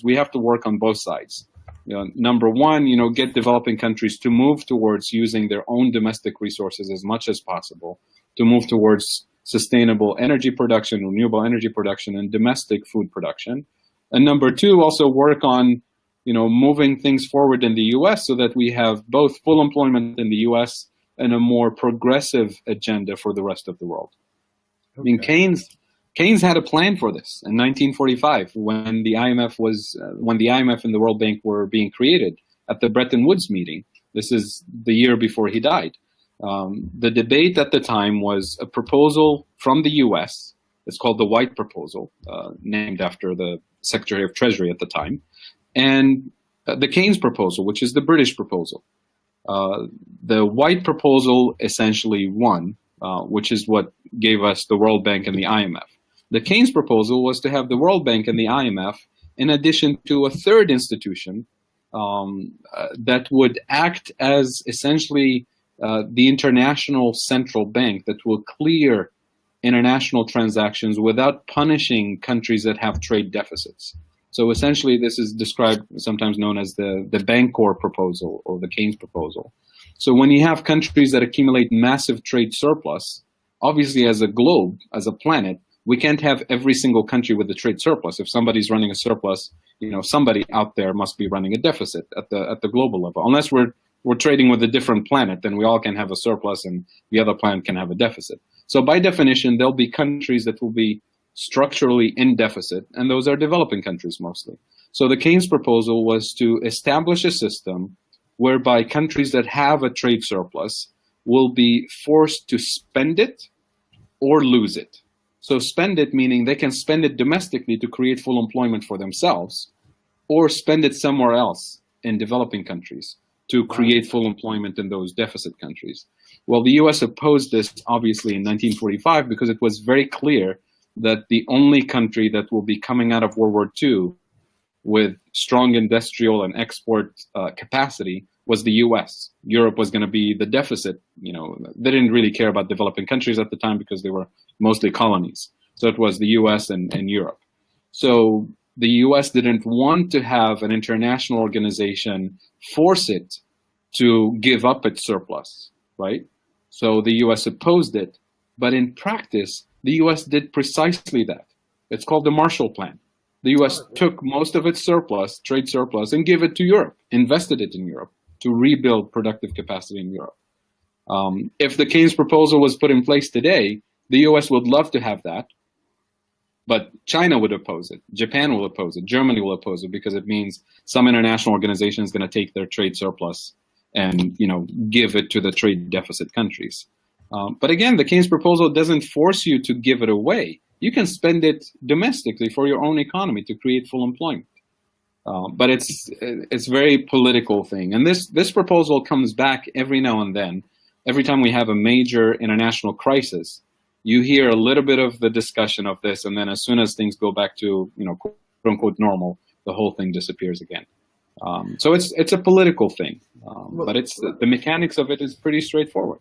we have to work on both sides. Number one, get developing countries to move towards using their own domestic resources as much as possible, to move towards sustainable energy production, renewable energy production, and domestic food production. And number two, also work on, moving things forward in the U.S. so that we have both full employment in the U.S. and a more progressive agenda for the rest of the world. Okay. I mean, Keynes had a plan for this in 1945 when the IMF and the World Bank were being created at the Bretton-Woods meeting. This is the year before he died. The debate at the time was a proposal from the U.S. It's called the White Proposal, named after the Secretary of Treasury at the time, and the Keynes proposal, which is the British proposal. The White Proposal essentially won, which is what gave us the World Bank and the IMF. The Keynes proposal was to have the World Bank and the IMF in addition to a third institution that would act as essentially the international central bank that will clear international transactions without punishing countries that have trade deficits. So essentially, this is described, sometimes known as the Bancor proposal or the Keynes proposal. So when you have countries that accumulate massive trade surplus, obviously as a globe, as a planet, we can't have every single country with a trade surplus. If somebody's running a surplus, somebody out there must be running a deficit at the global level. Unless we're trading with a different planet, then we all can have a surplus and the other planet can have a deficit. So by definition, there'll be countries that will be structurally in deficit, and those are developing countries mostly. So the Keynes proposal was to establish a system whereby countries that have a trade surplus will be forced to spend it or lose it. So spend it meaning they can spend it domestically to create full employment for themselves, or spend it somewhere else in developing countries to create full employment in those deficit countries. Well, the US opposed this obviously in 1945 because it was very clear that the only country that will be coming out of World War II with strong industrial and export capacity was the US. Europe was going to be the deficit. They didn't really care about developing countries at the time because they were mostly colonies. So it was the US and Europe. So the US didn't want to have an international organization force it to give up its surplus, right? So the US opposed it. But in practice, the US did precisely that. It's called the Marshall Plan. The US took most of its surplus, trade surplus, and gave it to Europe, invested it in Europe to rebuild productive capacity in Europe. If the Keynes proposal was put in place today, the US would love to have that, but China would oppose it. Japan will oppose it. Germany will oppose it because it means some international organization is going to take their trade surplus and give it to the trade deficit countries. But again, the Keynes proposal doesn't force you to give it away. You can spend it domestically for your own economy to create full employment. But it's a very political thing. And this proposal comes back every now and then. Every time we have a major international crisis, you hear a little bit of the discussion of this, and then as soon as things go back to quote unquote normal, the whole thing disappears again. So it's a political thing, but the mechanics of it is pretty straightforward.